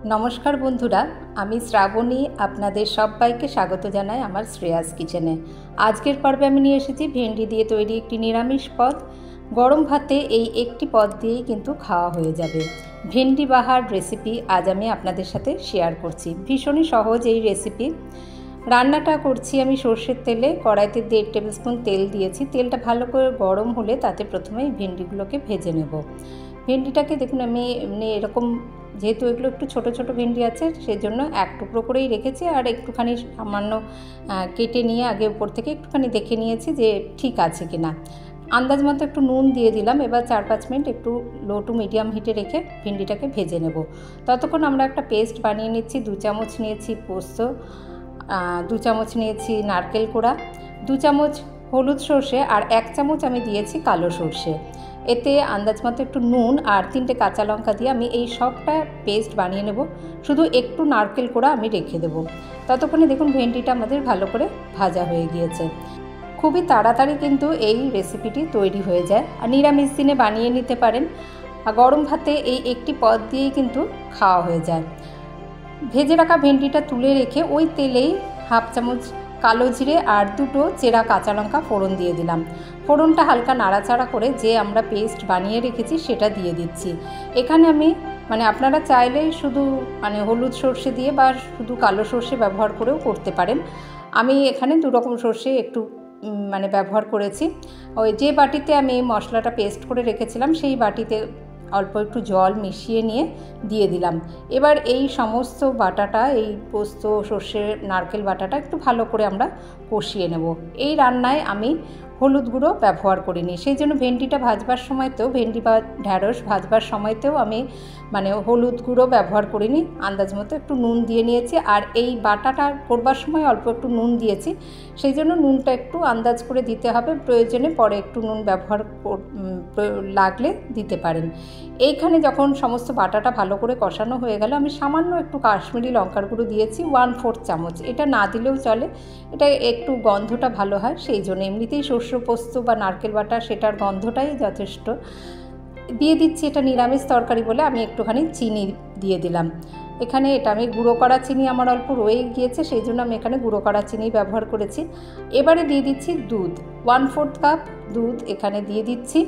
नमस्कार बंधुरा आमी श्रावणी आपनादेर सबाइके स्वागत जानाई आमार श्रेयास किचेने। आजकेर पर्वे आमी निये एसेछि भेंडी दिये तैरी एकटी निरामिष पद। गरम भाते एई एकटी पद दियेई किन्तु खाওয়া हये जाबे। भेंडी बाहार रेसिपि आज आमी आपनादेर साथे शेयार करछि। भीषणই सहज এই रेसिपि। रान्नाटा करछि आमी सर्षेर तेले। कड़ाइते 1.5 टेबिल स्पून तेल दिएछि। तेलटा भालो करे गरम होले ताते प्रथमेই भेंडिगुलोके भेजे नेब। भेंडिटाके देखुन आमी एरकम जेहेतु एगुलो एकटु छोटो छोटो भेंडी आछे सेजोन्नो एक टुकरो करेई रेखेछि और एकटुखानि सामान्य केटे निये आगे ऊपर थेके एकटुखानि देखे नियेछि जे ठीक आछे किना। आन्दाज मतो एकटु नुन दिए दिलाम। एबार 4-5 मिनट एकटु लो टू मिडियाम हिटे रेखे भेंडिटाके भेजे नेब। ततक्षण आमरा एकटा पेस्ट बानिये निচ্ছি। 2 चामच नियेछि पोस्त, 2 चामच नियेछि नारकेल कोड़ा, 2 चामच हलुद सर्षे और 1 चामच आमी दिएछि कालो सर्षे। एते आन्दाज मतो एकटु नुन और 3टे काँचा लंका दिए आमी एई सबटा पेस्ट बानिये नेब। शुधु एकटु नारकेल कोड़ा आमी रेखे देब। ततक्षणे देखुन भेंडिटा आमादेर भालो करे भाजा हये गियेछे। खूबই ताड़ाताड़ी किन्तु এই রেসিপিটি তৈরি হয়ে যায় আর নিরামিষ দিনে বানিয়ে নিতে পারেন। আর গরম ভাতে এই একটি পদ দিয়েই কিন্তু খাওয়া হয়ে যায়। ভেজে রাখা ভেন্ডিটা তুলে রেখে ওই তেলেই হাফ চামচ কালো জিরে আর দুটো চেরা কাঁচা লঙ্কা ফোড়ন দিয়ে দিলাম। ফোড়নটা হালকা নাড়াচাড়া করে যে আমরা পেস্ট বানিয়ে রেখেছি সেটা দিয়ে দিচ্ছি। এখানে আমি আপনারা চাইলে শুধু হলুদ সর্ষে দিয়ে বা শুধু কালো সর্ষে ব্যবহার করেও করতে পারেন। আমি এখানে দু রকম সর্ষে একটু ব্যবহার করেছি। ওই যে বাটিতে আমি মশলাটা পেস্ট করে রেখেছিলাম সেই বাটিতে অল্প একটু জল মিশিয়ে নিয়ে দিয়ে দিলাম। এবার এই সমস্ত বাটাটা এই পোস্ত সর্ষে নারকেল বাটাটা একটু ভালো করে আমরা কষিয়ে নেব। এই রান্নায় আমি হলুদ গুঁড়ো ব্যবহার করিনি, সেই জন্য ভেন্ডিটা ভাজবার সময়তেও ভেন্ডি বা ঢ্যাঁড়স ভাজবার সময়তেও আমি হলুদ গুঁড়ো ব্যবহার করিনি। আন্দাজ মতো একটু নুন দিয়ে নিয়েছি আর এই বাটাটা করবার সময় অল্প একটু নুন দিয়েছি, সেই জন্য নুনটা একটু আন্দাজ করে দিতে হবে। প্রয়োজনে পরে একটু নুন ব্যবহার লাগলে দিতে পারেন। এইখানে যখন সমস্ত বাটাটা ভালো করে কষানো হয়ে গেল আমি সামান্য একটু কাশ্মীরি লঙ্কার গুঁড়ো দিয়েছি 1/4 চামচ। এটা না দিলেও চলে, এটা একটু গন্ধটা ভালো হয় সেই জন্য। এমনিতেই সর্ষে পোস্ত বা নারকেল বাটা সেটার গন্ধটাই যথেষ্ট। দিয়ে দিচ্ছি, এটা নিরামিষ তরকারি বলে আমি একটুখানি চিনি দিয়ে দিলাম। এখানে এটা আমি গুঁড়ো করা চিনি আমার অল্প রয়ে গিয়েছে সেই জন্য আমি এখানে গুঁড়ো করা চিনি ব্যবহার করেছি। এবারে দিয়ে দিচ্ছি দুধ, 1/4 কাপ দুধ এখানে দিয়ে দিচ্ছি।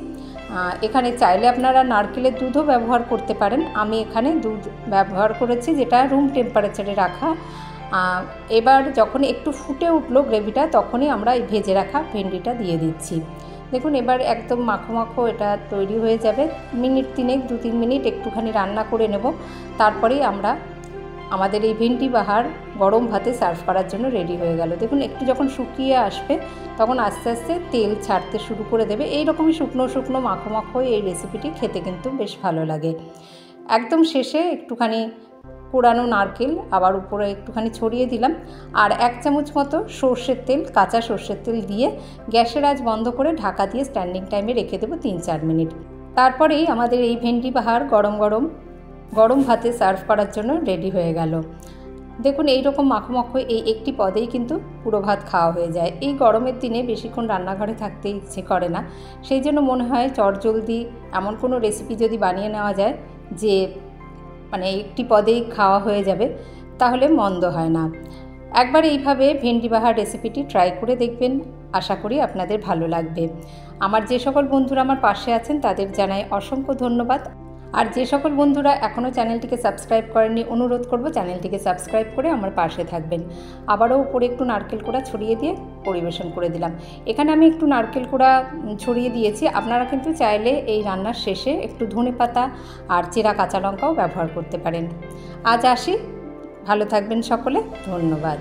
এখানে চাইলে আপনারা নারকেলের দুধও ব্যবহার করতে পারেন। আমি এখানে দুধ ব্যবহার করেছি যেটা রুম টেম্পারেচারে রাখা। এবার যখন একটু ফুটে উঠলো গ্রেভিটা তখনই আমরা এই ভেজে রাখা ভেন্ডিটা দিয়ে দিচ্ছি। দেখুন এবার একদম মাখো মাখো এটা তৈরি হয়ে যাবে। মিনিট 2-3 মিনিট একটুখানি রান্না করে নেব, তারপরেই আমরা আমাদের এই ভেন্ডি বাহার গরম ভাতে সার্ভ করার জন্য রেডি হয়ে গেল। দেখুন একটু যখন শুকিয়ে আসবে তখন আস্তে আস্তে তেল ছাড়তে শুরু করে দেবে। এইরকমই শুকনো শুকনো মাখো মাখো এই রেসিপিটি খেতে কিন্তু বেশ ভালো লাগে। একদম শেষে একটুখানি পোড়ানো নারকেল আবার উপরে একটুখানি ছড়িয়ে দিলাম আর 1 চামচ মতো সর্ষের তেল, কাঁচা সর্ষের তেল দিয়ে গ্যাসের আঁচ বন্ধ করে ঢাকা দিয়ে স্ট্যান্ডিং টাইমে রেখে দেবো 3-4 মিনিট। তারপরেই আমাদের এই ভেন্ডি বাহার গরম ভাতে সার্ভ করার জন্য রেডি হয়ে গেল। দেখুন এইরকম মাখো মাখো এই একটি পদেই কিন্তু পুরো ভাত খাওয়া হয়ে যায়। এই গরমের দিনে বেশিক্ষণ রান্নাঘরে থাকতে ইচ্ছে করে না, সেই জন্য মনে হয় চটজলদি এমন কোনো রেসিপি যদি বানিয়ে নেওয়া যায় যে একটি পদেই খাওয়া হয়ে যাবে তাহলে মন্দ হয় না। একবার এইভাবে ভেন্ডি বাহার রেসিপিটি ট্রাই করে দেখবেন, আশা করি আপনাদের ভালো লাগবে। আমার যে সকল বন্ধুরা আমার পাশে আছেন তাদের জানাই অসংখ্য ধন্যবাদ। আর যে সকল বন্ধুরা এখনও চ্যানেলটিকে সাবস্ক্রাইব করেননি অনুরোধ করব চ্যানেলটিকে সাবস্ক্রাইব করে আমার পাশে থাকবেন। আবারও উপরে একটু নারকেল কোড়া ছড়িয়ে দিয়ে পরিবেশন করে দিলাম। এখানে আমি একটু নারকেল কোড়া ছড়িয়ে দিয়েছি, আপনারা কিন্তু চাইলে এই রান্নার শেষে একটু ধনেপাতা আর চেরা কাঁচা লঙ্কাও ব্যবহার করতে পারেন। আজ আসি, ভালো থাকবেন সকলে, ধন্যবাদ।